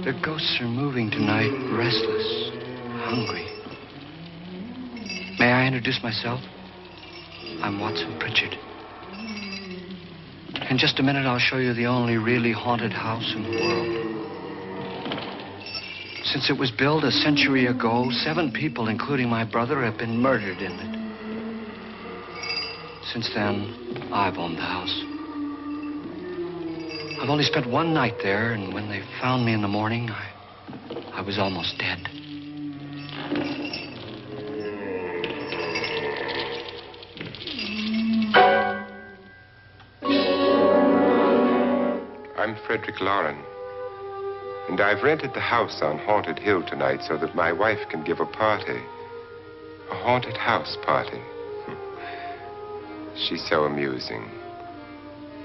The ghosts are moving tonight, restless, hungry. May I introduce myself? I'm Watson Pritchard. In just a minute, I'll show you the only really haunted house in the world. Since it was built a century ago, 7 people, including my brother, have been murdered in it. Since then, I've owned the house. I've only spent one night there, and when they found me in the morning, I was almost dead. I'm Frederick Loren, and I've rented the house on Haunted Hill tonight so that my wife can give a party. A haunted house party. She's so amusing.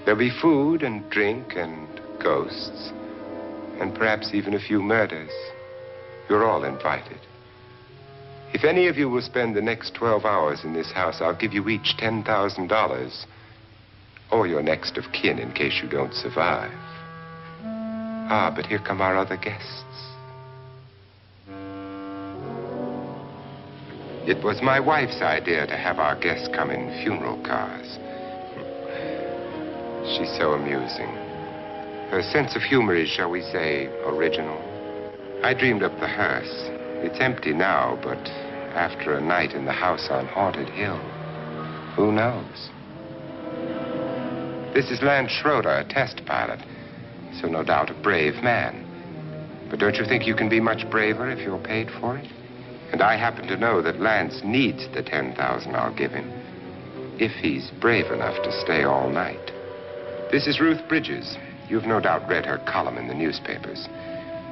There'll be food and drink and ghosts, and perhaps even a few murders. You're all invited. If any of you will spend the next 12 hours in this house, I'll give you each $10,000, or your next of kin in case you don't survive. Ah, but here come our other guests. It was my wife's idea to have our guests come in funeral cars. She's so amusing. Her sense of humor is, shall we say, original. I dreamed up the hearse. It's empty now, but after a night in the house on Haunted Hill, who knows? This is Lance Schroeder, a test pilot, so no doubt a brave man. But don't you think you can be much braver if you're paid for it? And I happen to know that Lance needs the $10,000 I'll give him, if he's brave enough to stay all night. This is Ruth Bridges. You've no doubt read her column in the newspapers.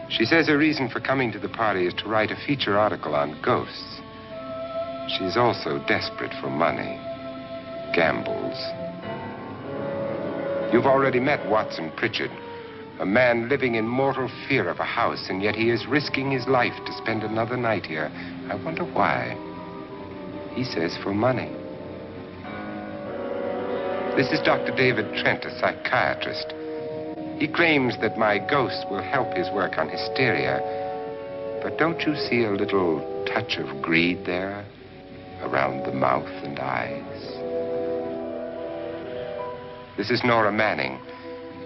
She says her reason for coming to the party is to write a feature article on ghosts. She's also desperate for money, gambles. You've already met Watson Pritchard, a man living in mortal fear of a house, and yet he is risking his life to spend another night here. I wonder why. He says for money. This is Dr. David Trent, a psychiatrist. He claims that my ghost will help his work on hysteria. But don't you see a little touch of greed there around the mouth and eyes? This is Nora Manning.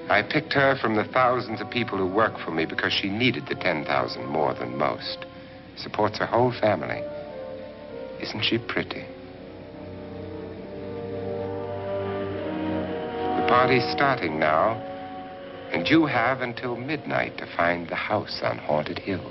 I picked her from the thousands of people who work for me because she needed the $10,000 more than most. Supports her whole family. Isn't she pretty? The party's starting now, and you have until midnight to find the house on Haunted Hill.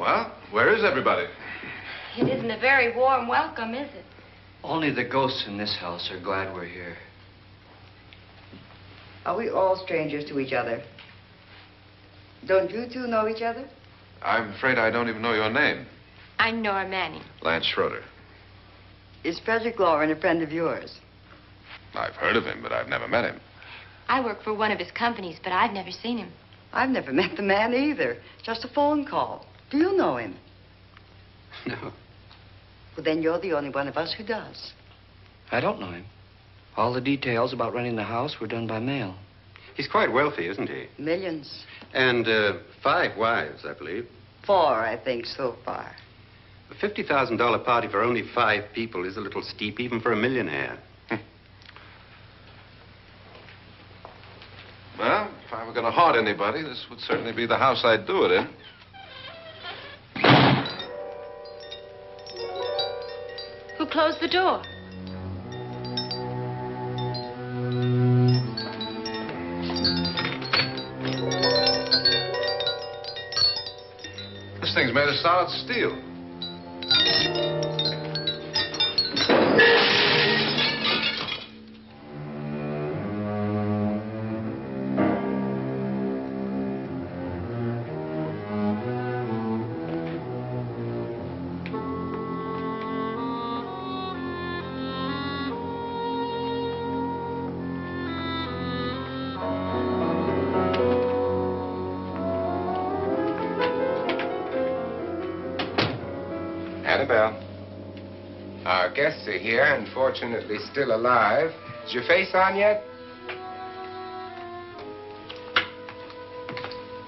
Well, where is everybody? It isn't a very warm welcome, is it? Only the ghosts in this house are glad we're here. Are we all strangers to each other? Don't you two know each other? I'm afraid I don't even know your name. I'm Nora Manning. Lance Schroeder. Is Frederick Loren a friend of yours? I've heard of him, but I've never met him. I work for one of his companies, but I've never seen him. I've never met the man either. Just a phone call. Do you know him? No, Well, then you're the only one of us who does. I don't know him. All the details about running the house were done by mail. He's quite wealthy, isn't he? Millions. And 5 wives, I believe. 4, I think, so far. A $50,000 party for only 5 people is a little steep, even for a millionaire. Well, if I were going to haunt anybody, this would certainly be the house I'd do it in. Who closed the door? This thing's made of solid steel. Annabelle, our guests are here, unfortunately still alive. Is your face on yet?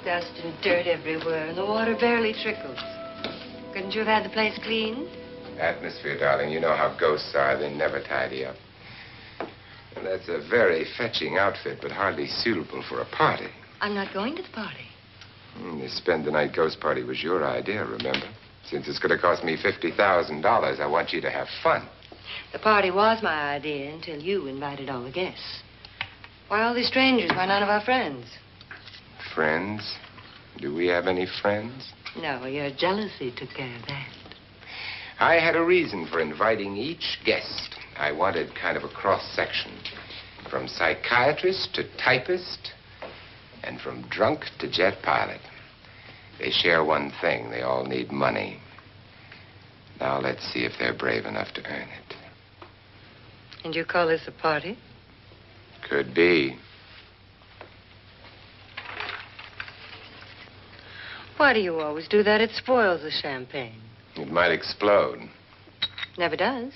Dust and dirt everywhere, and the water barely trickles. Couldn't you have had the place cleaned? Atmosphere, darling. You know how ghosts are. They never tidy up. And that's a very fetching outfit, but hardly suitable for a party. I'm not going to the party. The spend-the-night ghost party was your idea, remember? Since it's going to cost me $50,000, I want you to have fun. The party was my idea until you invited all the guests. Why, all these strangers were none of our friends. Friends? Do we have any friends? No, your jealousy took care of that. I had a reason for inviting each guest. I wanted kind of a cross-section. From psychiatrist to typist, and from drunk to jet pilot. They share one thing. They all need money. Now let's see if they're brave enough to earn it. And you call this a party? Could be. Why do you always do that? It spoils the champagne. It might explode. Never does.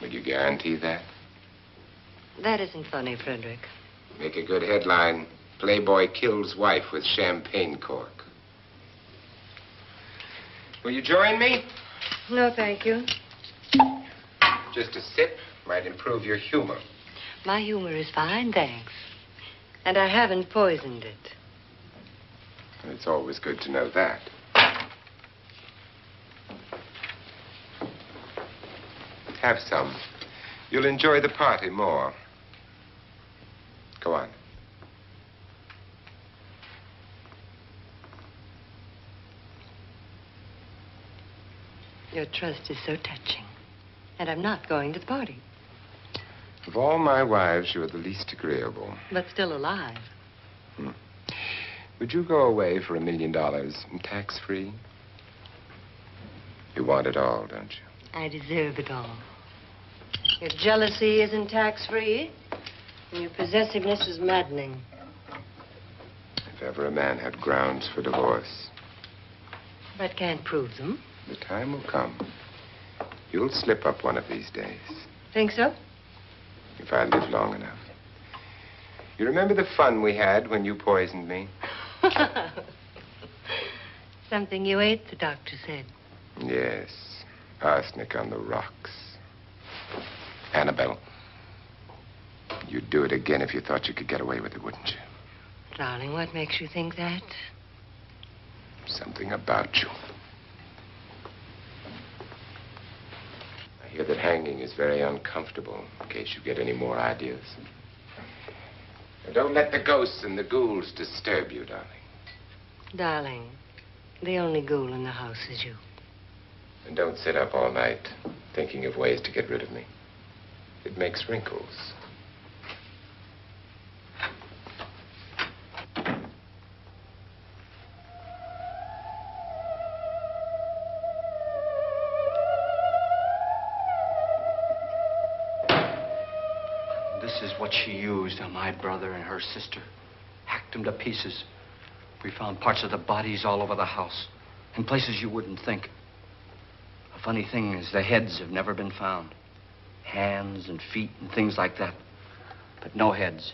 Would you guarantee that? That isn't funny, Frederick. Make a good headline. Playboy kills wife with champagne cork. Will you join me? No, thank you. Just a sip might improve your humor. My humor is fine, thanks. And I haven't poisoned it. It's always good to know that. Have some. You'll enjoy the party more. Go on. Your trust is so touching. And I'm not going to the party. Of all my wives, you're the least agreeable. But still alive. Would you go away for $1 million tax-free? You want it all, don't you? I deserve it all. Your jealousy isn't tax-free. And your possessiveness is maddening. If ever a man had grounds for divorce. But can't prove them. The time will come. You'll slip up one of these days. Think so? If I live long enough. You remember the fun we had when you poisoned me? Something you ate, the doctor said. Yes. Arsenic on the rocks. Annabelle, you'd do it again if you thought you could get away with it, wouldn't you? Darling, what makes you think that? Something about you. I hear that hanging is very uncomfortable, in case you get any more ideas. Now, don't let the ghosts and the ghouls disturb you, darling. Darling, The only ghoul in the house is you. And don't sit up all night thinking of ways to get rid of me. It makes wrinkles. This is what she used on my brother and her sister. Hacked them to pieces. We found parts of the bodies all over the house, in places you wouldn't think. The funny thing is the heads have never been found. Hands and feet and things like that. But no heads.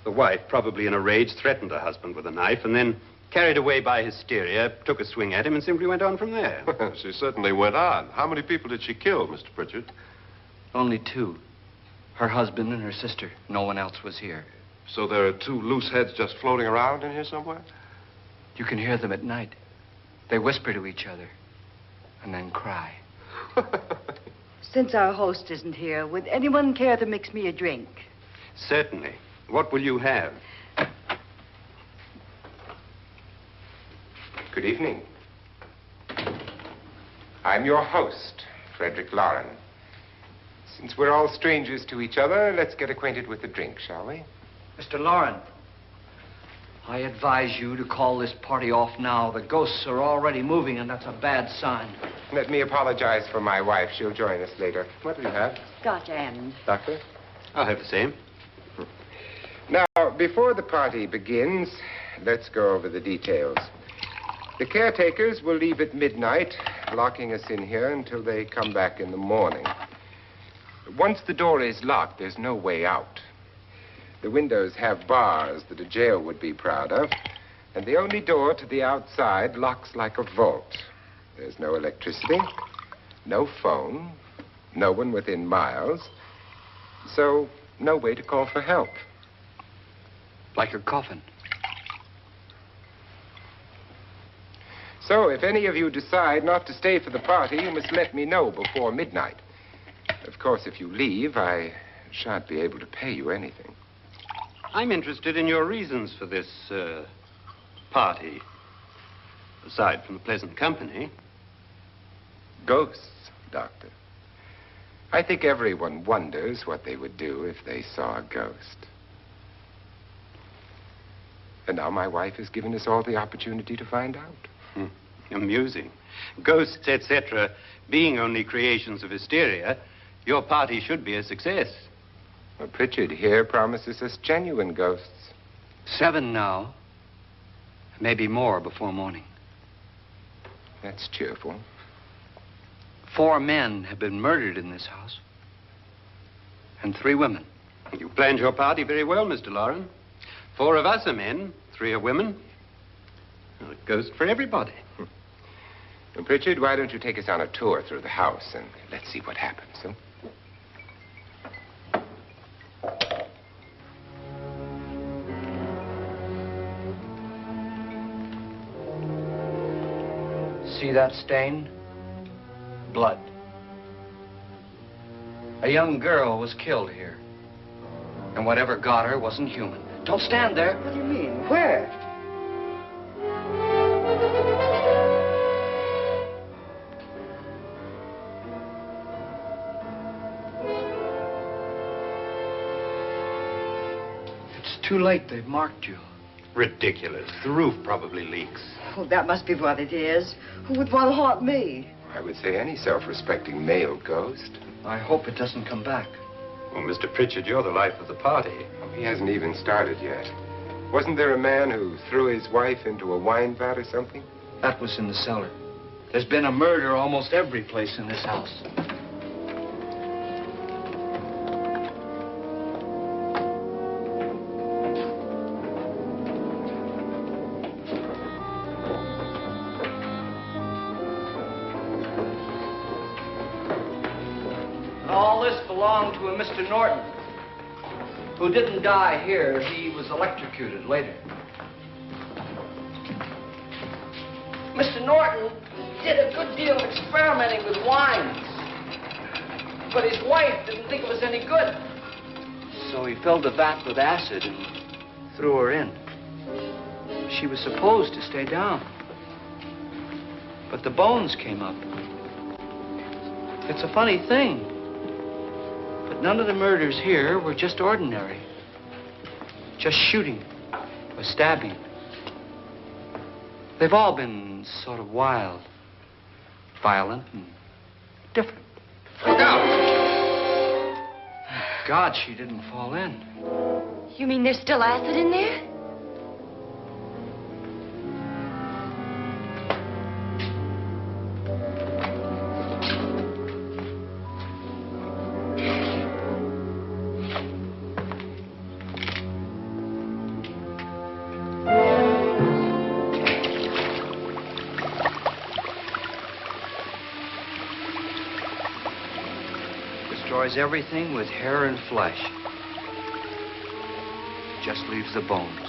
The wife, probably in a rage, threatened her husband with a knife and then, carried away by hysteria, took a swing at him and simply went on from there. She certainly went on. How many people did she kill, Mr. Pritchard? Only two. Her husband and her sister. No one else was here. So there are two loose heads just floating around in here somewhere? You can hear them at night. They whisper to each other and then cry. Since our host isn't here, would anyone care to mix me a drink? Certainly. What will you have? Good evening. I'm your host, Frederick Loren. Since we're all strangers to each other, let's get acquainted with the drink, shall we? Mr. Loren, I advise you to call this party off now. The ghosts are already moving, and that's a bad sign. Let me apologize for my wife. She'll join us later. What do you have? Scotch and. Doctor? I'll have the same. Now, before the party begins, let's go over the details. The caretakers will leave at midnight, locking us in here until they come back in the morning. Once the door is locked, there's no way out. The windows have bars that a jail would be proud of, and the only door to the outside locks like a vault. There's no electricity, no phone, no one within miles, so no way to call for help. Like a coffin. So if any of you decide not to stay for the party, you must let me know before midnight. Of course, if you leave, I shan't be able to pay you anything. I'm interested in your reasons for this, party. Aside from the pleasant company. Ghosts, Doctor. I think everyone wonders what they would do if they saw a ghost. And now my wife has given us all the opportunity to find out. Amusing. Ghosts, etc., being only creations of hysteria, your party should be a success. Well, Pritchard here promises us genuine ghosts. 7 now. Maybe more before morning. That's cheerful. 4 men have been murdered in this house. And 3 women. You planned your party very well, Mr. Loren. 4 of us are men, 3 are women. Well, a ghost for everybody. Well, Pritchard, why don't you take us on a tour through the house and let's see what happens, huh? See that stain? Blood. A young girl was killed here. And whatever got her wasn't human. Don't stand there. What do you mean? Where? It's too late. They've marked you. Ridiculous. The roof probably leaks. Oh, that must be what it is. Who would want to haunt me? I would say any self-respecting male ghost. I hope it doesn't come back. Well, Mr. Pritchard, you're the life of the party. He hasn't even started yet. Wasn't there a man who threw his wife into a wine vat or something? That was in the cellar. There's been a murder almost every place in this house. All this belonged to a Mr. Norton, who didn't die here. He was electrocuted later. Mr. Norton did a good deal of experimenting with wines, but his wife didn't think it was any good. So he filled the vat with acid and threw her in. She was supposed to stay down. But the bones came up. It's a funny thing. But none of the murders here were just ordinary. Just shooting or stabbing. They've all been sort of wild, violent, and different. Look out! Thank God she didn't fall in. You mean there's still acid in there? Destroys everything with hair and flesh. Just leaves the bones.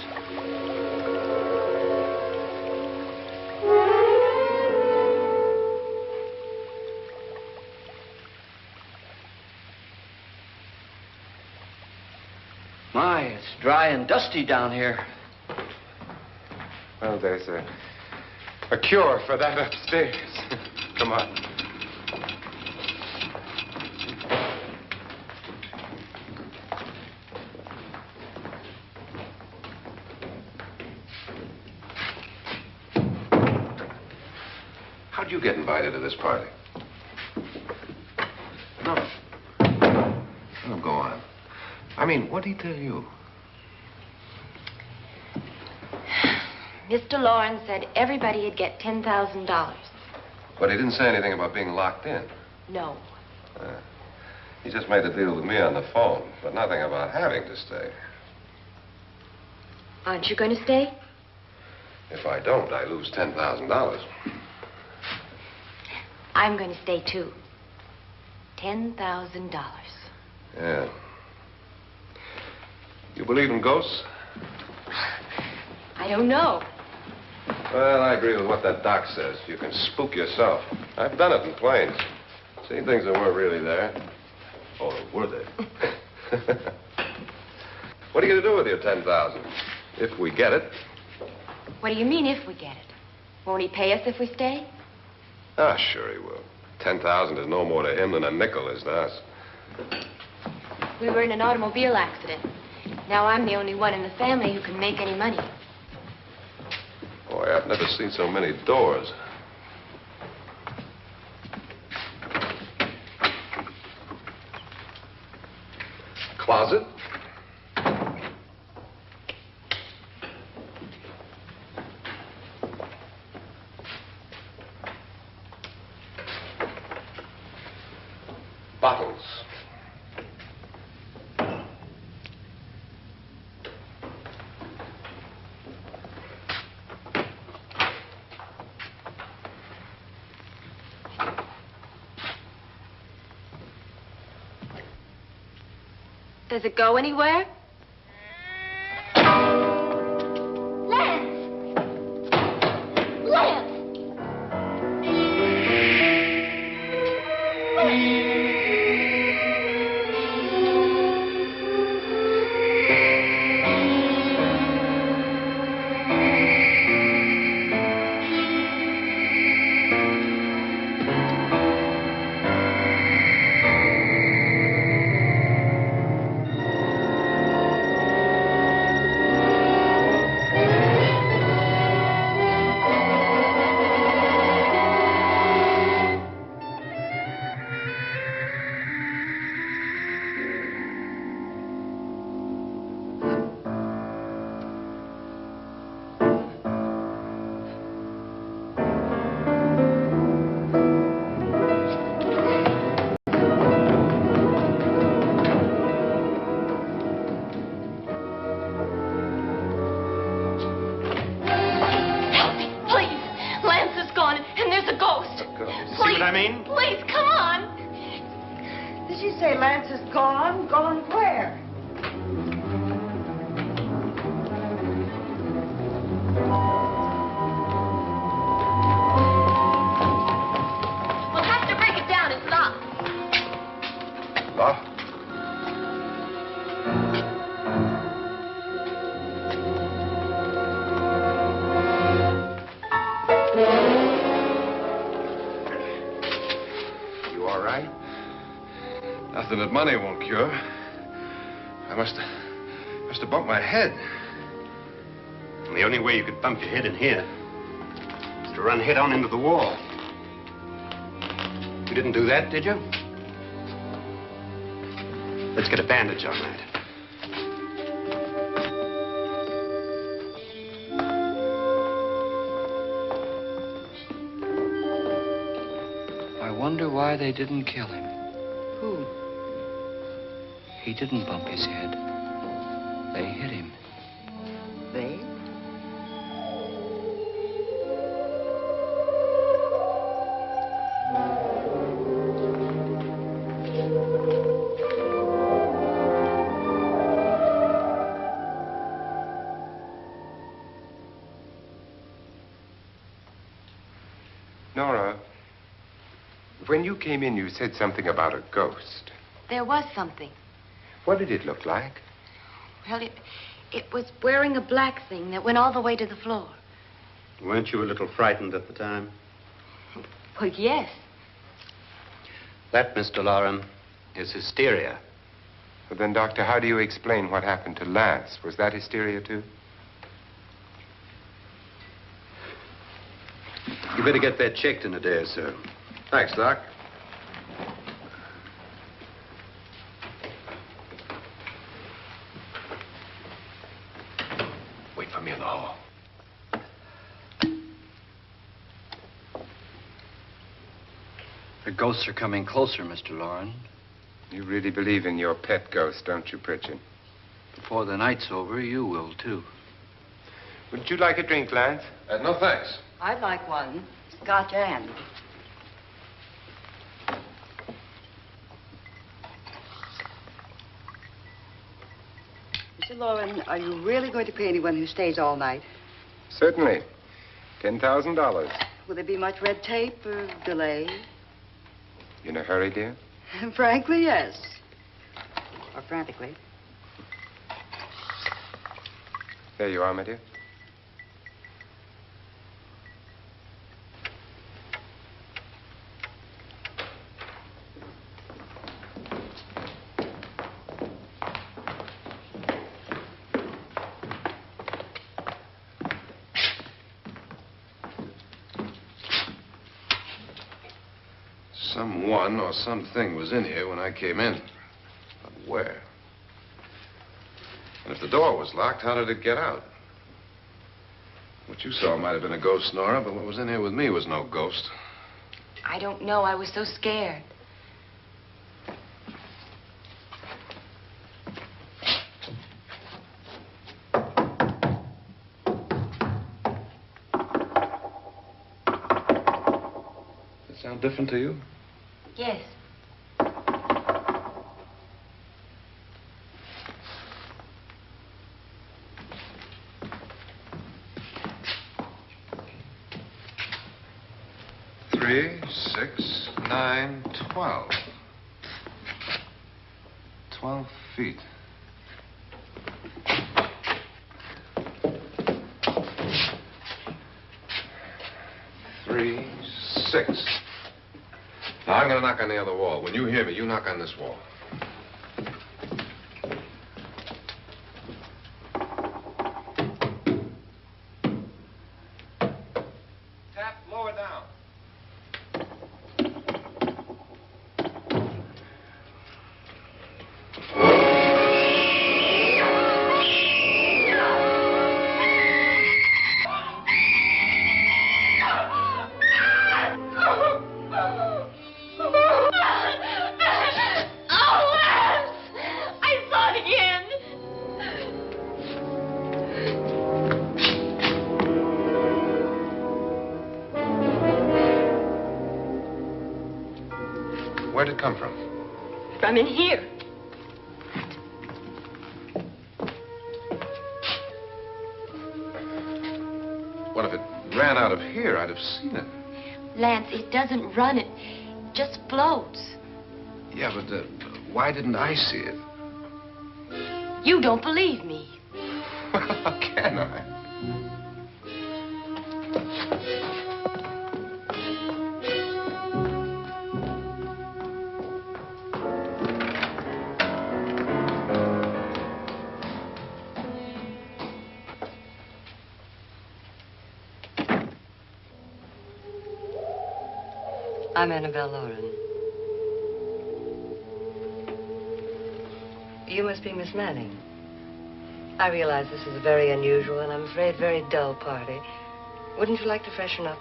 My, it's dry and dusty down here. Well, there's a cure for that upstairs. Come on. How'd you get invited to this party? No. Oh, go on. I mean, what'd he tell you? Mr. Loren said everybody'd get $10,000. But he didn't say anything about being locked in. No. He just made the deal with me on the phone, but nothing about having to stay. Aren't you going to stay? If I don't, I lose $10,000. I'm going to stay, too. $10,000. Yeah. You believe in ghosts? I don't know. Well, I agree with what that doc says. You can spook yourself. I've done it in planes. Seen things that weren't really there. Or were they? What are you going to do with your $10,000? If we get it. What do you mean, if we get it? Won't he pay us if we stay? Ah, sure he will. 10,000 is no more to him than a nickel is to us. We were in an automobile accident. Now I'm the only one in the family who can make any money. Boy, I've never seen so many doors. Closet. Bottles. Does it go anywhere? Lance! Lance! Please, come on. Did she say Lance is gone? Gone where? We'll have to break it down. It's locked. Locked? Nothing that money won't cure. I must have bumped my head. And the only way you could bump your head in here is to run head on into the wall. You didn't do that, did you? Let's get a bandage on that. I wonder why they didn't kill him. Who? He didn't bump his head. They hit him. They? Nora, when you came in, you said something about a ghost. There was something. What did it look like? Well, it was wearing a black thing that went all the way to the floor. Weren't you a little frightened at the time? Well, yes. That, Mr. Loren, is hysteria. Well, then, Doctor, how do you explain what happened to Lance? Was that hysteria, too? You better get that checked in a day or so. Thanks, Doc. Wait for me in the hall. The ghosts are coming closer, Mr. Loren. You really believe in your pet ghost, don't you, Pritchard? Before the night's over, you will, too. Wouldn't you like a drink, Lance? No, thanks. I'd like one. Scotch and. Mr. Loren, are you really going to pay anyone who stays all night? Certainly. $10,000. Will there be much red tape or delay? In a hurry, dear? Frankly, yes. Or frantically. There you are, my dear. Someone or something was in here when I came in. But where? And if the door was locked, how did it get out? What you saw might have been a ghost, Nora, but what was in here with me was no ghost. I don't know. I was so scared. Does it sound different to you? Yes. Three, 6, 9, 12. 12 feet. Three, 6. Now, I'm going to knock on the other wall. When you hear me, you knock on this wall. Tap lower down. Where'd it come from? From in here. What if it ran out of here? I'd have seen it. Lance, it doesn't run. It just floats. Yeah, but why didn't I see it? You don't believe me. How can I? I'm Annabelle Loren. You must be Miss Manning. I realize this is a very unusual and I'm afraid very dull party. Wouldn't you like to freshen up?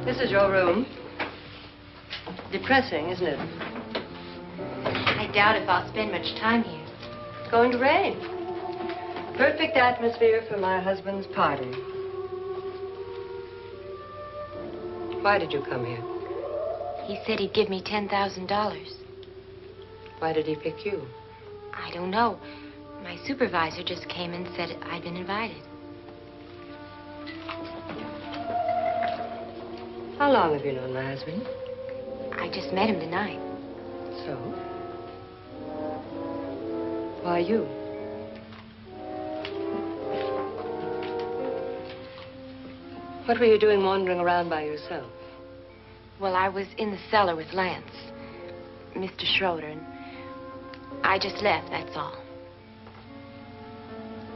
This is your room. Depressing, isn't it? I doubt if I'll spend much time here. It's going to rain. Perfect atmosphere for my husband's party. Why did you come here? He said he'd give me $10,000. Why did he pick you? I don't know. My supervisor just came and said I'd been invited. How long have you known my husband? I just met him tonight. So? Why you? What were you doing wandering around by yourself? Well, I was in the cellar with Lance, Mr. Schroeder, and I just left, that's all.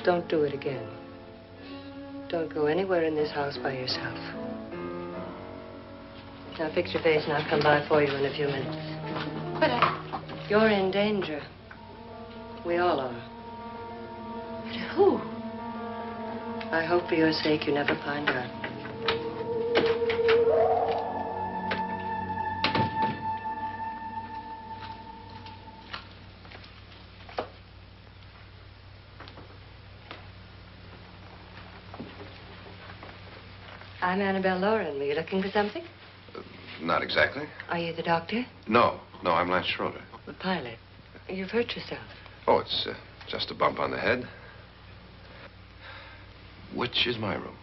Don't do it again. Don't go anywhere in this house by yourself. Now fix your face and I'll come by for you in a few minutes. But You're in danger. We all are. But who? I hope for your sake you never find out. I'm Annabelle Loren. Were you looking for something? Not exactly. Are you the doctor? No, I'm Lance Schroeder. The pilot. You've hurt yourself. Oh, it's just a bump on the head. Which is my room?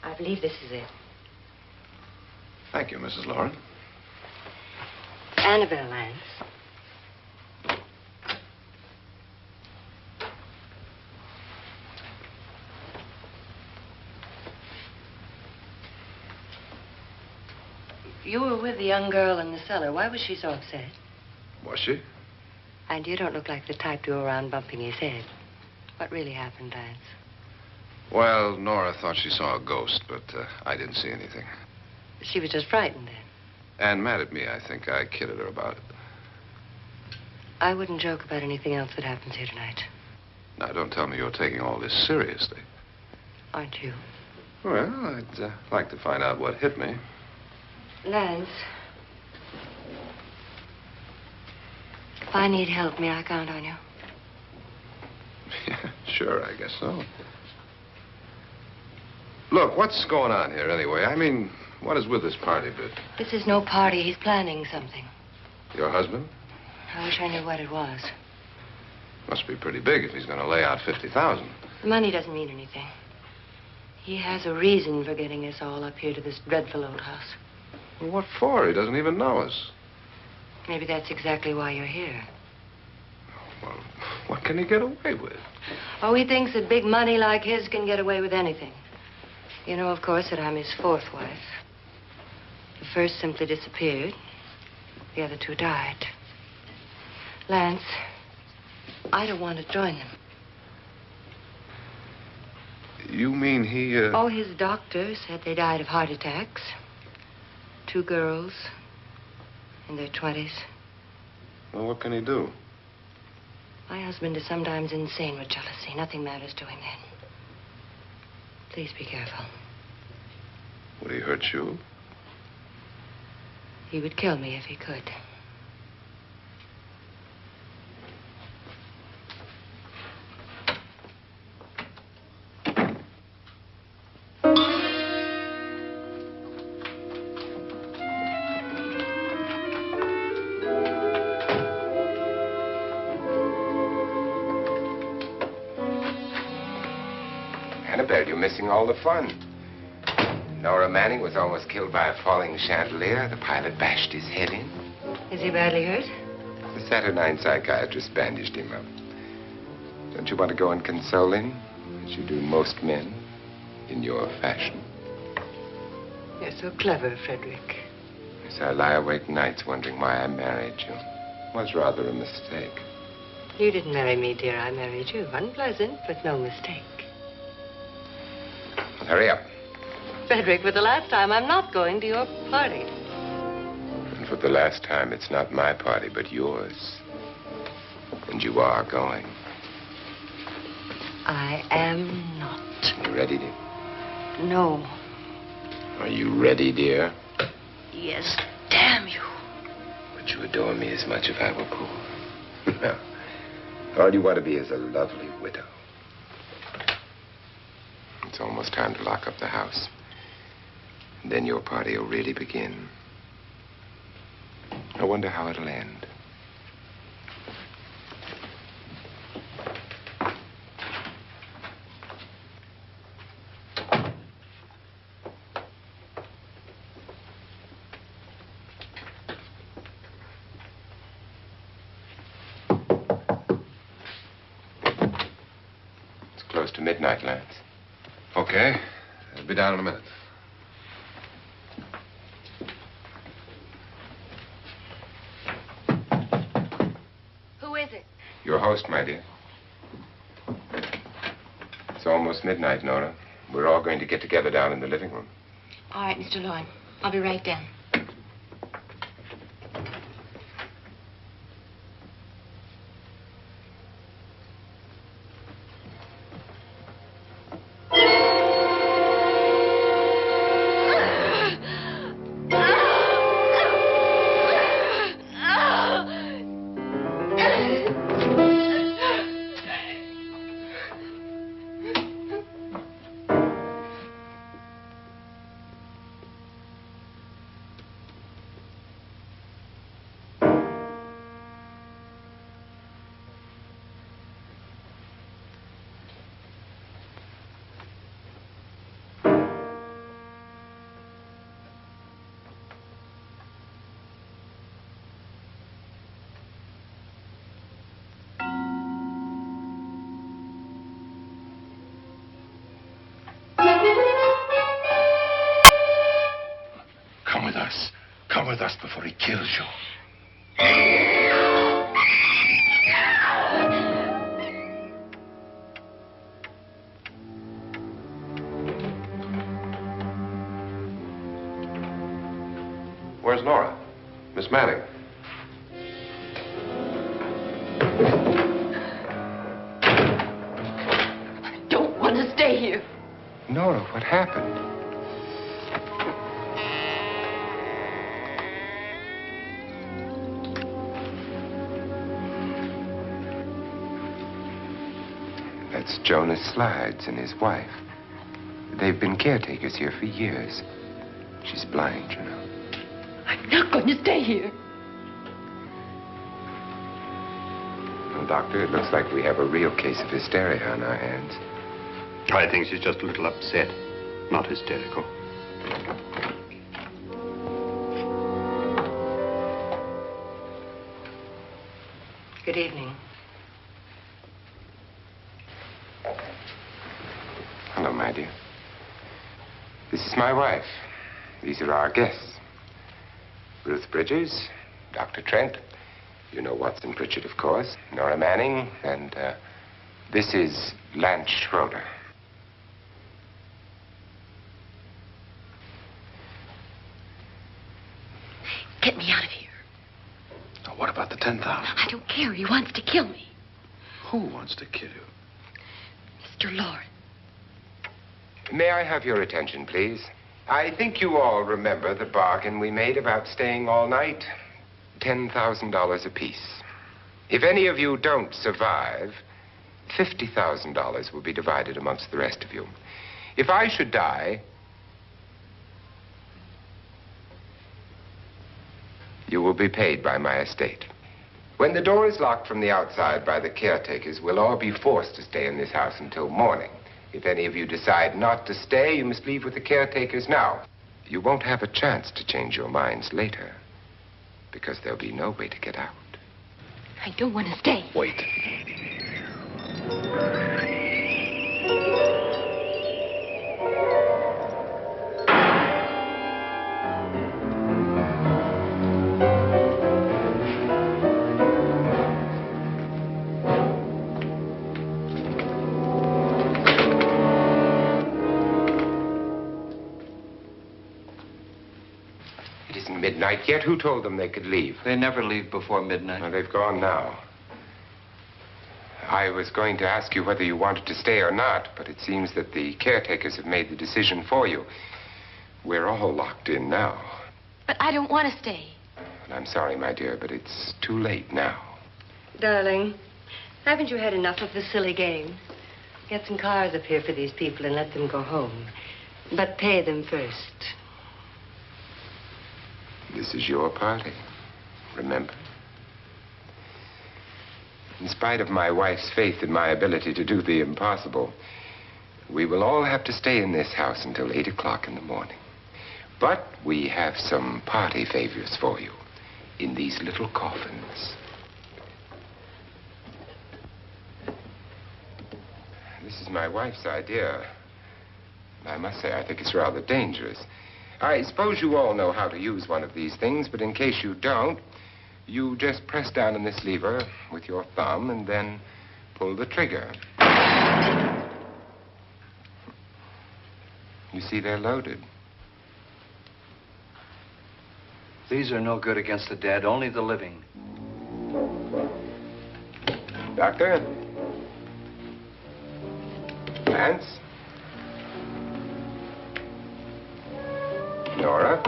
I believe this is it. Thank you, Mrs. Loren. Annabelle, Lance. You were with the young girl in the cellar. Why was she so upset? Was she? And you don't look like the type to go around bumping his head. What really happened, Lance? Well, Nora thought she saw a ghost, but I didn't see anything. She was just frightened then. And mad at me, I think. I kidded her about it. I wouldn't joke about anything else that happens here tonight. Now, don't tell me you're taking all this seriously. Aren't you? Well, I'd like to find out what hit me. Lance. If I need help, may I count on you? Yeah, sure, I guess so. Look, what's going on here anyway? I mean, what is with this party bit? This is no party. He's planning something. Your husband? I wish I knew what it was. Must be pretty big if he's going to lay out 50,000. The money doesn't mean anything. He has a reason for getting us all up here to this dreadful old house. Well, what for? He doesn't even know us. Maybe that's exactly why you're here. Well, what can he get away with? Oh, he thinks that big money like his can get away with anything. You know, of course, that I'm his fourth wife. The first simply disappeared. The other two died. Lance, I don't want to join them. You mean he, Oh, his doctor said they died of heart attacks. 2 girls in their 20s. Well, what can he do? My husband is sometimes insane with jealousy. Nothing matters to him then. Please be careful. Would he hurt you? He would kill me if he could. Annabelle, you're missing all the fun. Nora Manning was almost killed by a falling chandelier. The pilot bashed his head in. Is he badly hurt? The Saturnine psychiatrist bandaged him up. Don't you want to go and console him, as you do most men, in your fashion? You're so clever, Frederick. Yes, I lie awake nights wondering why I married you. It was rather a mistake. You didn't marry me, dear. I married you. Unpleasant, but no mistake. Well, hurry up. Frederick, for the last time, I'm not going to your party. And for the last time, it's not my party, but yours. And you are going. I am not. You ready, dear? No. Are you ready, dear? Yes, damn you. Would you adore me as much if I were poor? No. All you want to be is a lovely widow. It's almost time to lock up the house. And then your party will really begin. I wonder how it'll end. It's close to midnight, Lance. Okay. I'll be down in a minute. Who is it? Your host, my dear. It's almost midnight, Nora. We're all going to get together down in the living room. All right, Mr. Loren. I'll be right down. Come with us before he kills you. Where's Nora? Miss Manning. I don't want to stay here. Nora, what happened? That's Jonas Slides and his wife. They've been caretakers here for years. She's blind, you know. I'm not going to stay here. Well, Doctor, it looks like we have a real case of hysteria on our hands. I think she's just a little upset, not hysterical. Good evening. Hello, my dear. This is my wife. These are our guests. Ruth Bridges, Dr. Trent. You know Watson Pritchard, of course. Nora Manning, and this is Lance Schroeder. Get me out of here. Now, what about the 10,000? I don't care. He wants to kill me. Who wants to kill you? Mr. Loren. May I have your attention, please? I think you all remember the bargain we made about staying all night. $10,000 apiece. If any of you don't survive, $50,000 will be divided amongst the rest of you. If I should die, you will be paid by my estate. When the door is locked from the outside by the caretakers, we'll all be forced to stay in this house until morning. If any of you decide not to stay, you must leave with the caretakers now. You won't have a chance to change your minds later, because there'll be no way to get out. I don't want to stay. Wait. midnight yet. Who told them they could leave? They never leave before midnight. Well, they've gone now. I was going to ask you whether you wanted to stay or not, but it seems that the caretakers have made the decision for you. We're all locked in now. But I don't want to stay. And I'm sorry, my dear, but it's too late now. Darling, haven't you had enough of the silly game? Get some cars up here for these people and let them go home. But pay them first. This is your party, remember? In spite of my wife's faith in my ability to do the impossible, we will all have to stay in this house until 8 o'clock in the morning. But we have some party favors for you in these little coffins. This is my wife's idea. I must say, I think it's rather dangerous. I suppose you all know how to use one of these things, but in case you don't, you just press down on this lever with your thumb and then pull the trigger. You see, they're loaded. These are no good against the dead, only the living. Doctor? Lance? Nora?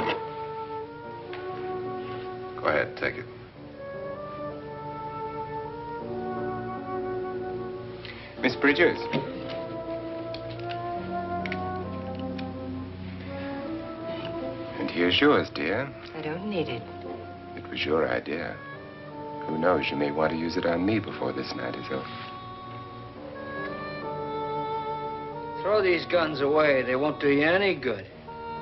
Go ahead, take it. Miss Bridges? And here's yours, dear. I don't need it. It was your idea. Who knows, you may want to use it on me before this night is over. Throw these guns away. They won't do you any good.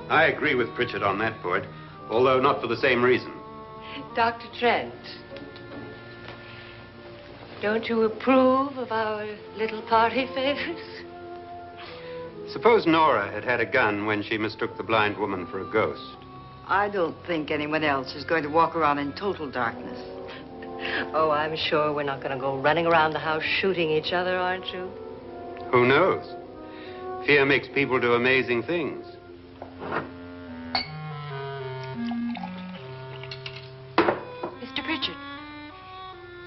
I agree with Pritchard on that point, although not for the same reason. Dr. Trent, don't you approve of our little party favors? Suppose Nora had had a gun when she mistook the blind woman for a ghost. I don't think anyone else is going to walk around in total darkness. Oh, I'm sure we're not going to go running around the house shooting each other, aren't you? Who knows? Fear makes people do amazing things. Mr. Pritchard,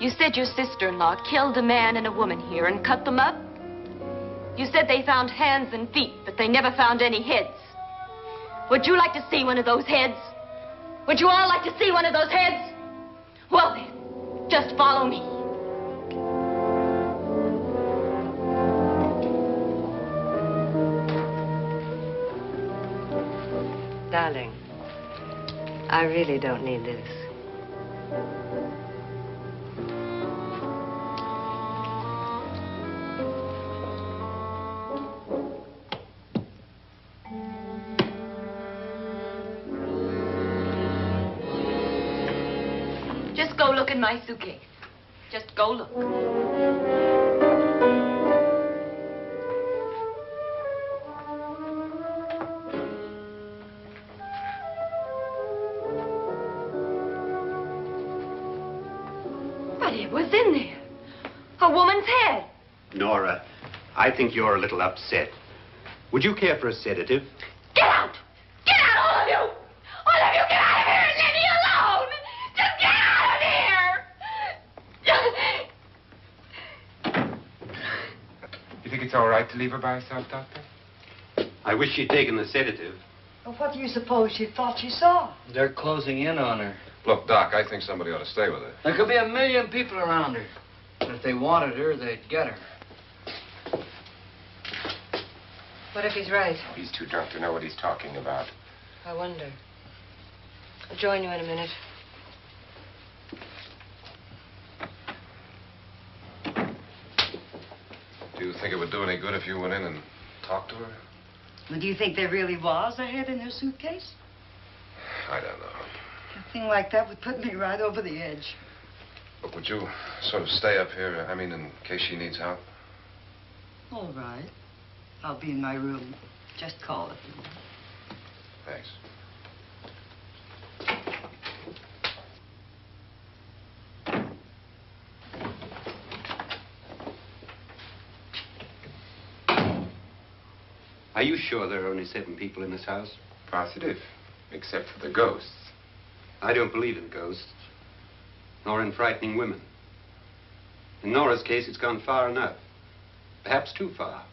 you said your sister-in-law killed a man and a woman here and cut them up? You said they found hands and feet, but they never found any heads. Would you like to see one of those heads? Would you all like to see one of those heads? Well then, just follow me. Darling, I really don't need this. Just go look in my suitcase. Just go look. But it was in there. A woman's head. Nora, I think you're a little upset. Would you care for a sedative? Get out! Get out, all of you! All of you, get out of here and leave me alone! Just get out of here! You think it's all right to leave her by herself, Doctor? I wish she'd taken the sedative. Well, what do you suppose she thought she saw? They're closing in on her. Look, Doc, I think somebody ought to stay with her. There could be 1 million people around her. And if they wanted her, they'd get her. What if he's right? He's too drunk to know what he's talking about. I wonder. I'll join you in a minute. Do you think it would do any good if you went in and talked to her? Well, do you think there really was a head in her suitcase? I don't know. A thing like that would put me right over the edge. Look, would you sort of stay up here, I mean, in case she needs help? All right. I'll be in my room. Just call it. Thanks. Are you sure there are only 7 people in this house? Positive, except for the ghosts. I don't believe in ghosts, nor in frightening women. In Nora's case, it's gone far enough. Perhaps too far.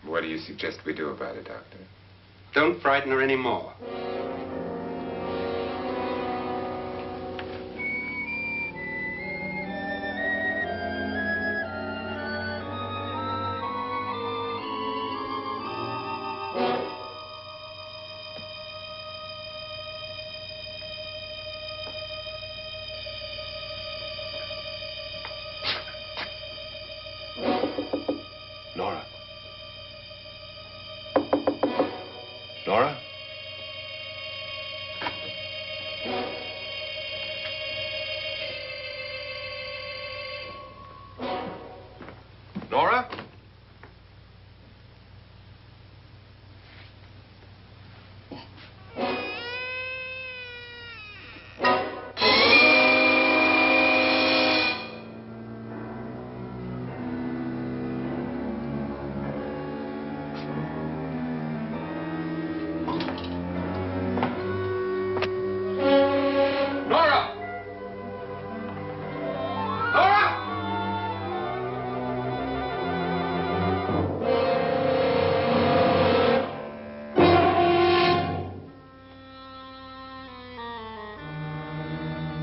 What do you suggest we do about it, Doctor? Don't frighten her anymore. Nora? Nora? Nora?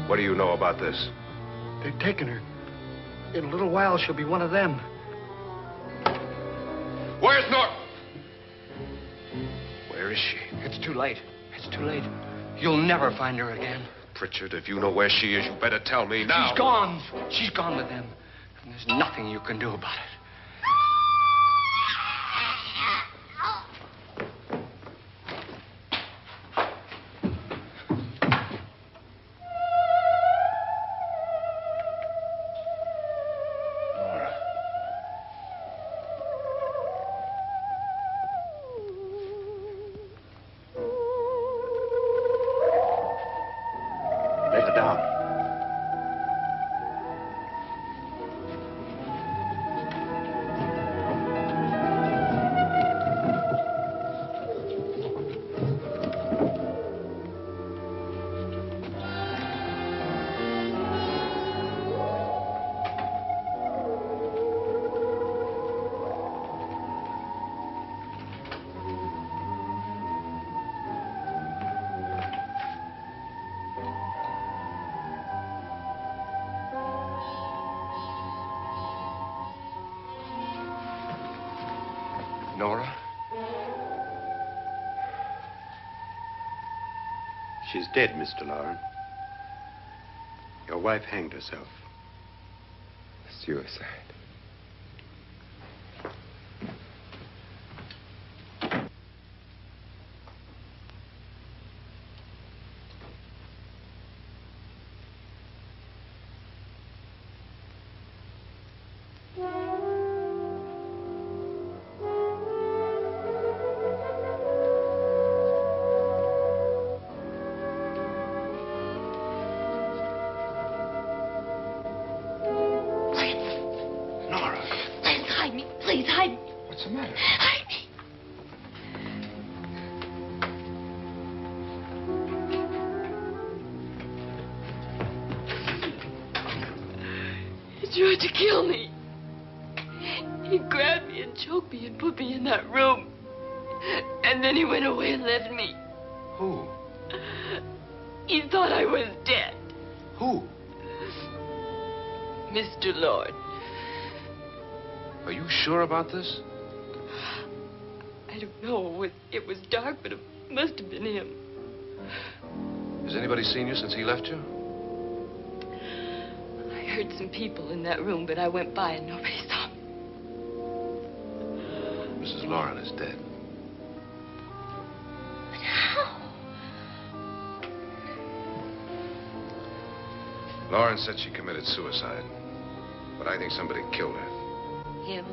What do you know about this? They've taken her. In a little while, she'll be one of them. Where's Nora? Where is she? It's too late. It's too late. You'll never find her again. Pritchard, if you know where she is, you better tell me now. She's gone. She's gone with them. And there's nothing you can do about it. Lay her down. Nora? She's dead, Mr. Loren. Your wife hanged herself. Suicide. Please, hide me. What's the matter? Hide me. He tried to kill me. He grabbed me and choked me and put me in that room. And then he went away and left me. Who? He thought I was dead. Who? Mr. Lord. Are you sure about this? I don't know. It was dark, but it must have been him. Has anybody seen you since he left you? I heard some people in that room, but I went by and nobody saw me. Mrs. Loren is dead. But how? Loren said she committed suicide, but I think somebody killed her. Him?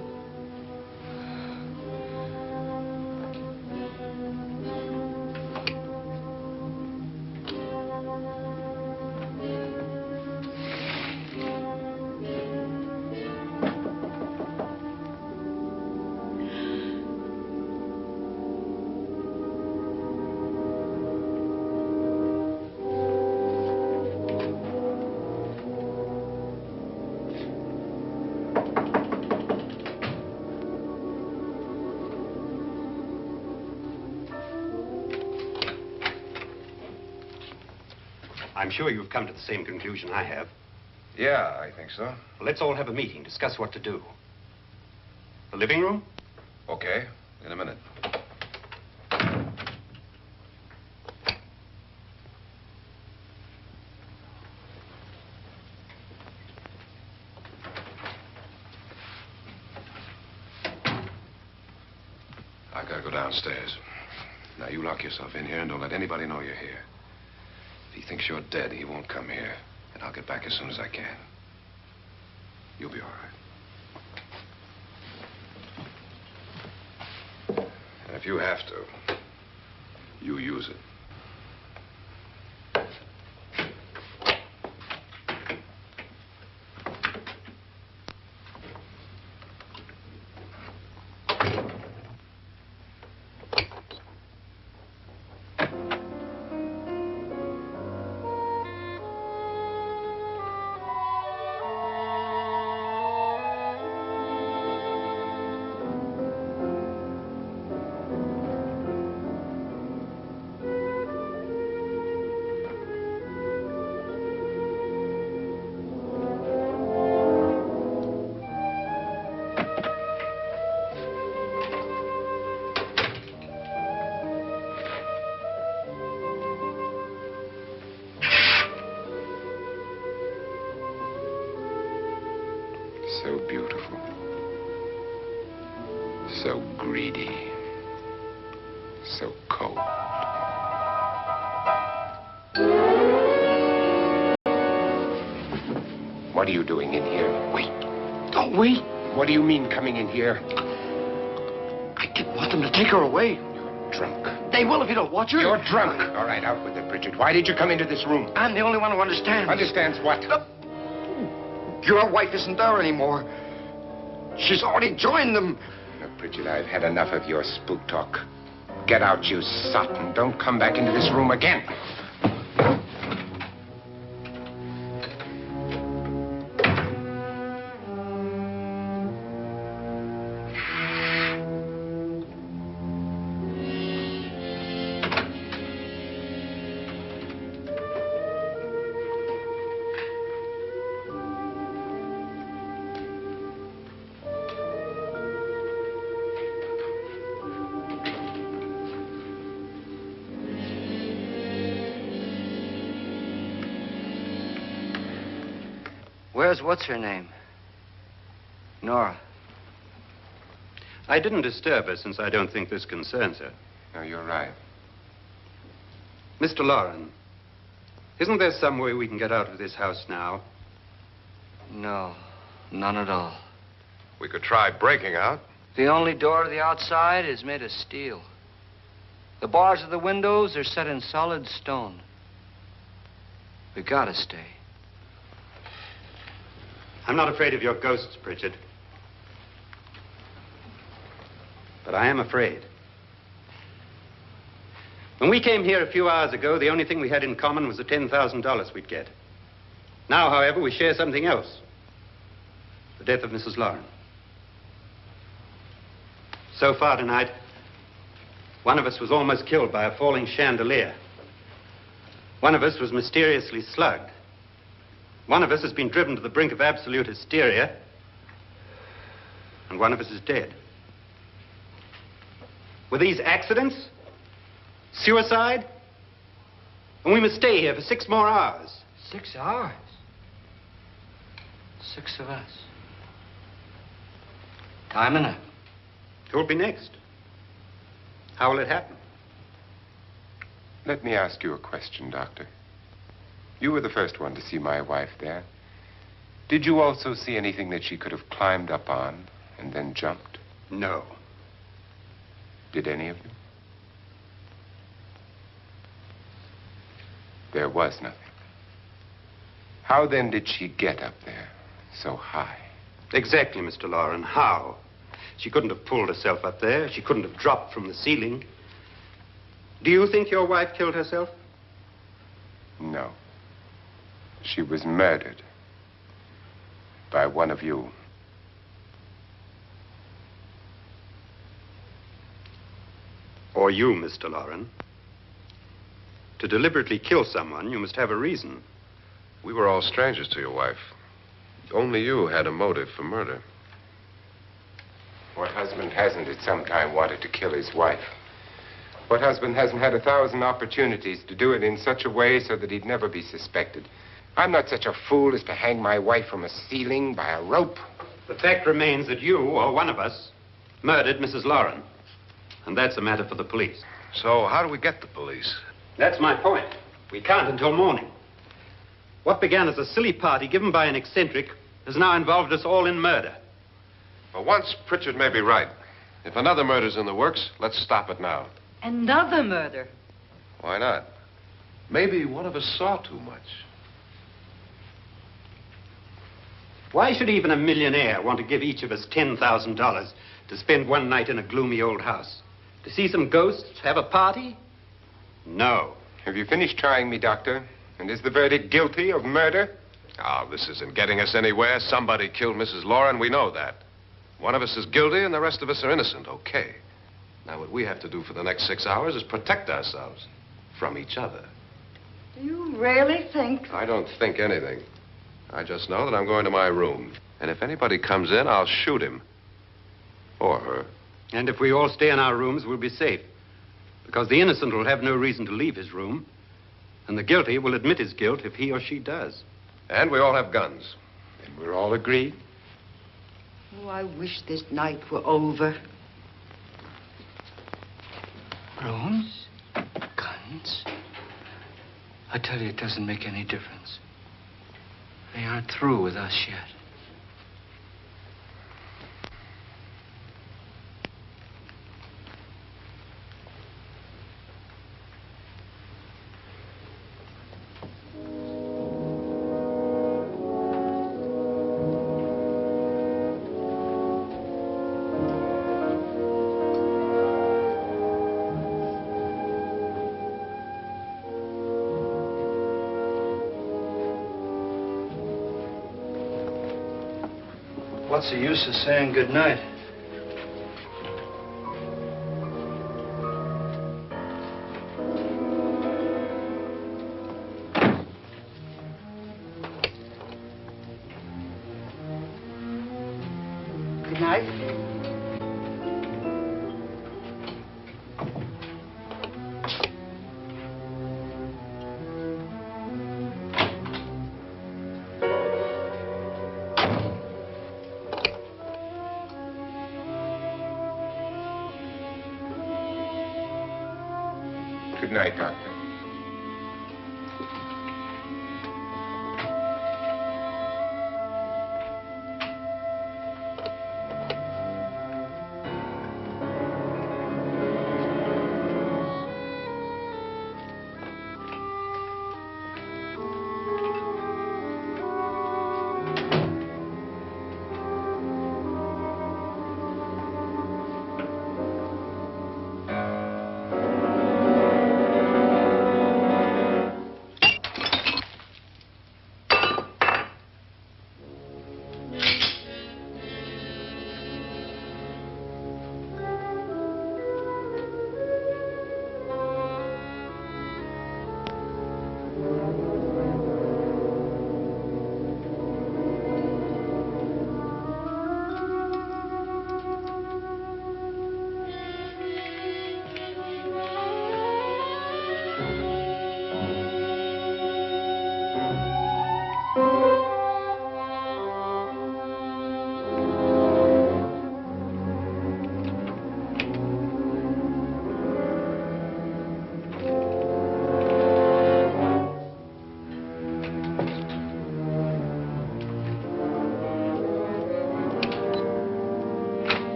I'm sure you've come to the same conclusion I have. Yeah, I think so. Well, let's all have a meeting, discuss what to do. The living room? Okay, in a minute. I gotta go downstairs. Now, you lock yourself in here and don't let anybody know you're here. If he thinks you're dead, he won't come here. And I'll get back as soon as I can. You'll be all right. And if you have to, you use it. So beautiful. So greedy. So cold. What are you doing in here? Wait. Don't wait. What do you mean coming in here? I didn't want them to take her away. You're drunk. They will if you don't watch her. You're drunk. All right, out with it, Pritchard. Why did you come into this room? I'm the only one who understands. Understands what? Your wife isn't there anymore. She's already joined them. Now, Pritchard, I've had enough of your spook talk. Get out, you sot, and don't come back into this room again. Where's what's-her-name? Nora. I didn't disturb her since I don't think this concerns her. No, you're right. Mr. Loren, isn't there some way we can get out of this house now? No, none at all. We could try breaking out. The only door to the outside is made of steel. The bars of the windows are set in solid stone. We gotta stay. I'm not afraid of your ghosts, Pritchard. But I am afraid. When we came here a few hours ago, the only thing we had in common was the $10,000 we'd get. Now, however, we share something else. The death of Mrs. Loren. So far tonight, one of us was almost killed by a falling chandelier. One of us was mysteriously slugged. One of us has been driven to the brink of absolute hysteria, and one of us is dead. Were these accidents? Suicide? And we must stay here for 6 more hours. 6 hours? 6 of us. Time enough. Who'll be next? How will it happen? Let me ask you a question, Doctor. You were the first one to see my wife there. Did you also see anything that she could have climbed up on and then jumped? No. Did any of you? There was nothing. How then did she get up there so high? Exactly, Mr. Loren. How? She couldn't have pulled herself up there. She couldn't have dropped from the ceiling. Do you think your wife killed herself? No. She was murdered by one of you. Or you, Mr. Loren. To deliberately kill someone, you must have a reason. We were all strangers to your wife. Only you had a motive for murder. What husband hasn't at some time wanted to kill his wife? What husband hasn't had 1,000 opportunities to do it in such a way so that he'd never be suspected? I'm not such a fool as to hang my wife from a ceiling by a rope. The fact remains that you, or one of us, murdered Mrs. Loren. And that's a matter for the police. So how do we get the police? That's my point. We can't until morning. What began as a silly party given by an eccentric has now involved us all in murder. For once, Pritchard may be right. If another murder's in the works, let's stop it now. Another murder? Why not? Maybe one of us saw too much. Why should even a millionaire want to give each of us $10,000 to spend one night in a gloomy old house? To see some ghosts, have a party? No. Have you finished trying me, Doctor? And is the verdict guilty of murder? Oh, this isn't getting us anywhere. Somebody killed Mrs. Loren. We know that. One of us is guilty and the rest of us are innocent. Okay. Now, what we have to do for the next 6 hours is protect ourselves from each other. You really think? I don't think anything. I just know that I'm going to my room. And if anybody comes in, I'll shoot him. Or her. And if we all stay in our rooms, we'll be safe. Because the innocent will have no reason to leave his room. And the guilty will admit his guilt if he or she does. And we all have guns. And we're all agreed? Oh, I wish this night were over. Rooms? Guns? I tell you, it doesn't make any difference. They aren't through with us yet. What's the use of saying good night? Good night. Good night, Doctor.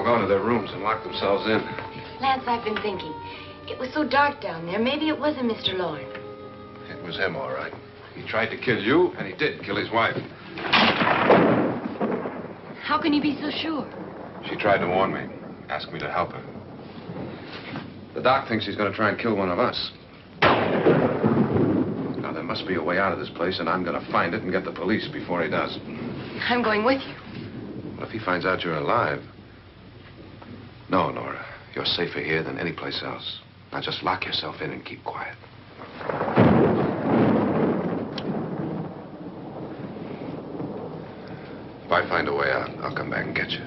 all gone to their rooms and locked themselves in. Lance, I've been thinking. It was so dark down there. Maybe it wasn't Mr. Loren. It was him, all right. He tried to kill you, and he did kill his wife. How can you be so sure? She tried to warn me, asked me to help her. The doc thinks he's going to try and kill one of us. Now, there must be a way out of this place, and I'm going to find it and get the police before he does. I'm going with you. What if he finds out you're alive? No, Nora. You're safer here than any place else. Now, just lock yourself in and keep quiet. If I find a way out, I'll come back and get you.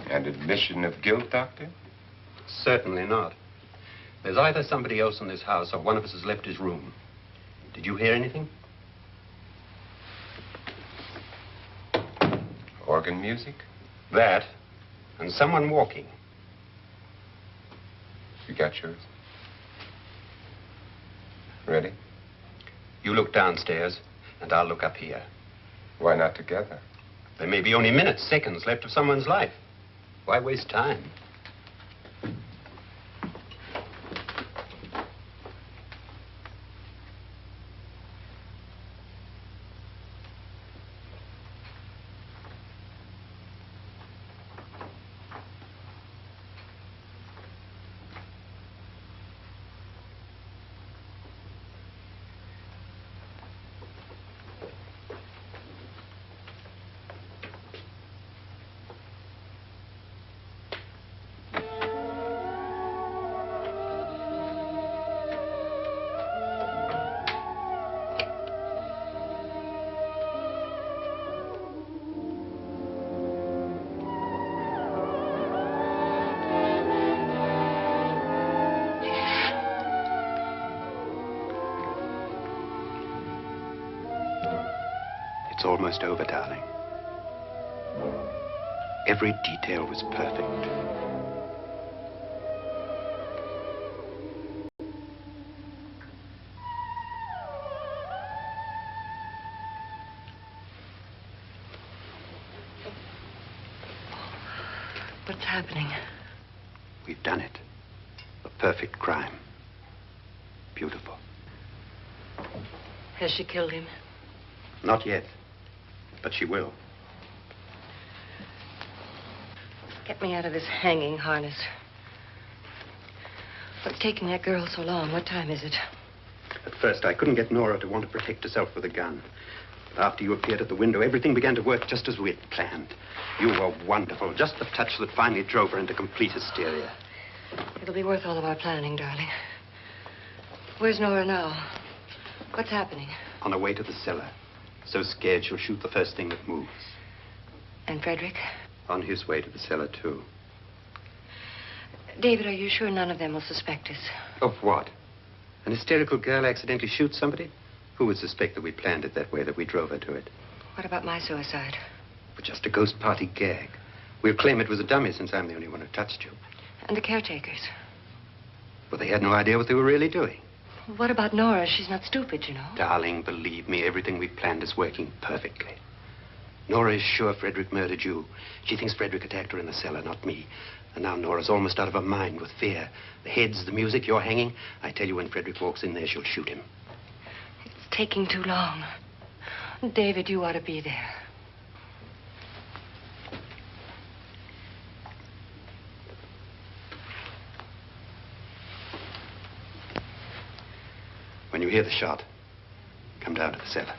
And admission of guilt, Doctor? Certainly not. There's either somebody else in this house or one of us has left his room. Did you hear anything? Organ music? That, and someone walking. You got yours? Ready? You look downstairs, and I'll look up here. Why not together? There may be only minutes, seconds left of someone's life. Why waste time? It's almost over, darling. Every detail was perfect. What's happening? We've done it. A perfect crime. Beautiful. Has she killed him? Not yet, but she will. Get me out of this hanging harness. What's taking that girl so long? What time is it? At first, I couldn't get Nora to want to protect herself with a gun. But after you appeared at the window, everything began to work just as we had planned. You were wonderful. Just the touch that finally drove her into complete hysteria. It'll be worth all of our planning, darling. Where's Nora now? What's happening? On her way to the cellar. So scared she'll shoot the first thing that moves. And Frederick? On his way to the cellar, too. David, are you sure none of them will suspect us? Of what? An hysterical girl accidentally shoots somebody? Who would suspect that we planned it that way, that we drove her to it? What about my suicide? But just a ghost party gag. We'll claim it was a dummy since I'm the only one who touched you. And the caretakers? Well, they had no idea what they were really doing. What about Nora? She's not stupid, you know. Darling, believe me, everything we planned is working perfectly. Nora is sure Frederick murdered you. She thinks Frederick attacked her in the cellar, not me. And now Nora's almost out of her mind with fear. The heads, the music, you're hanging. I tell you, when Frederick walks in there, she'll shoot him. It's taking too long. David, you ought to be there. When you hear the shot, come down to the cellar.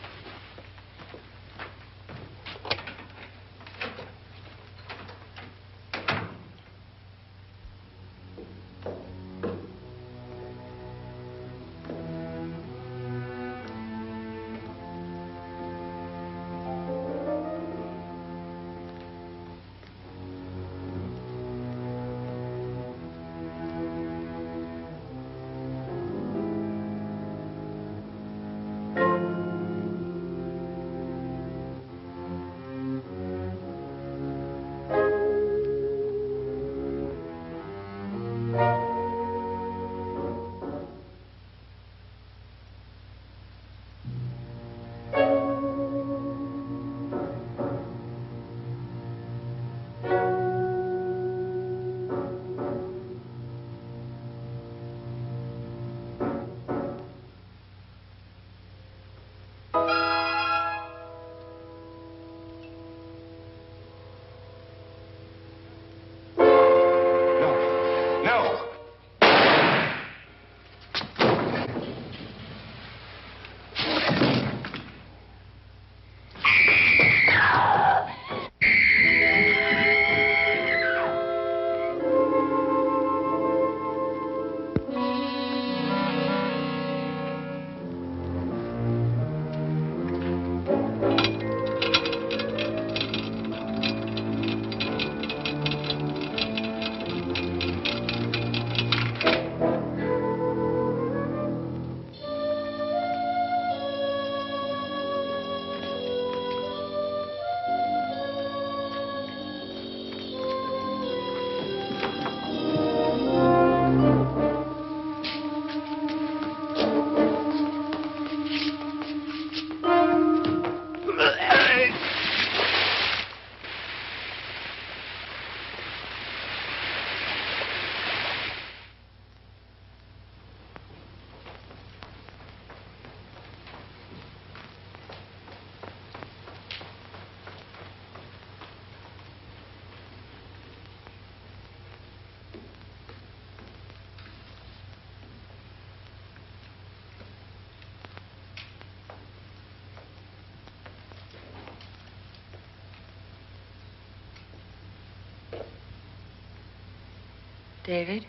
David?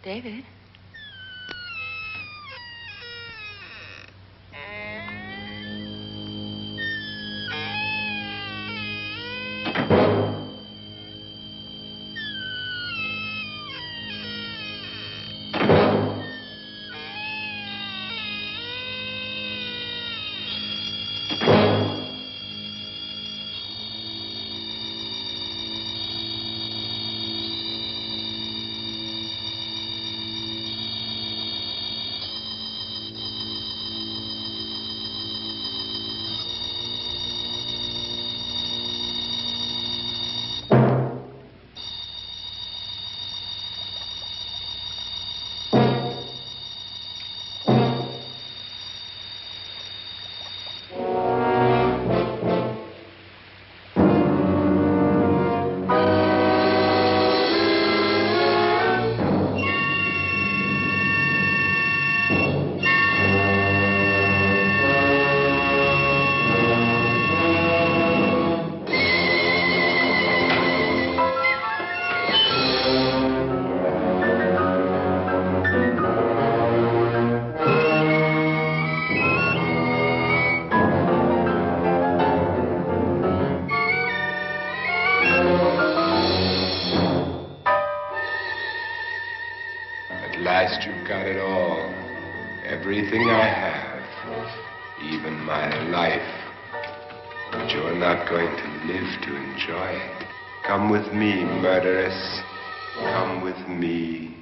David? You've got it all. Everything I have. Even my life. But you're not going to live to enjoy it. Come with me, murderess. Come with me.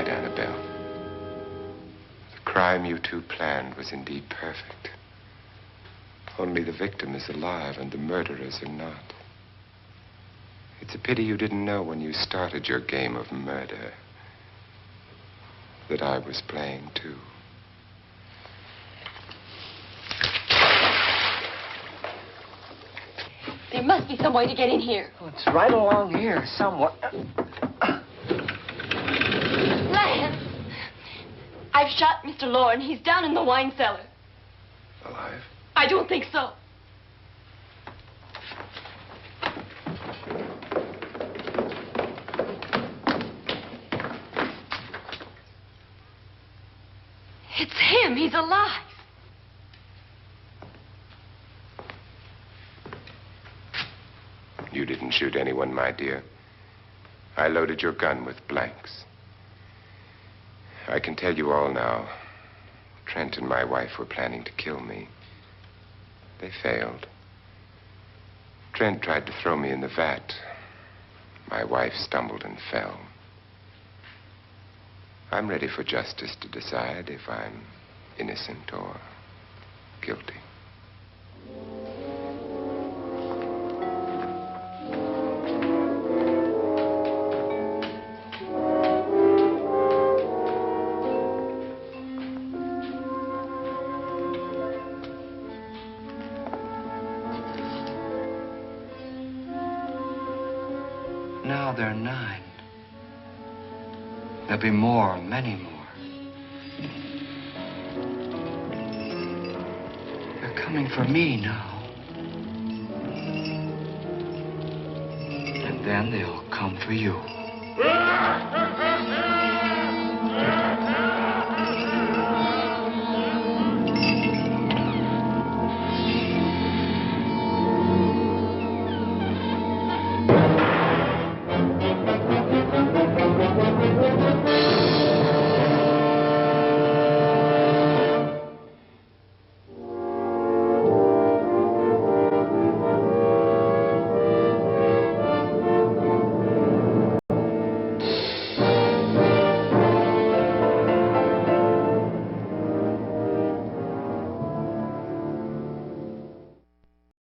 Annabelle. The crime you two planned was indeed perfect. Only the victim is alive and the murderers are not. It's a pity you didn't know when you started your game of murder that I was playing too. There must be some way to get in here. Oh, it's right along here somewhere. Lance! I've shot Mr. Loren. He's down in the wine cellar. Alive? I don't think so. It's him. He's alive. You didn't shoot anyone, my dear. I loaded your gun with blanks. I can tell you all now. Trent and my wife were planning to kill me. They failed. Trent tried to throw me in the vat. My wife stumbled and fell. I'm ready for justice to decide if I'm innocent or guilty. Now they're 9. There'll be more, many more. They're coming for me now. And then they'll come for you.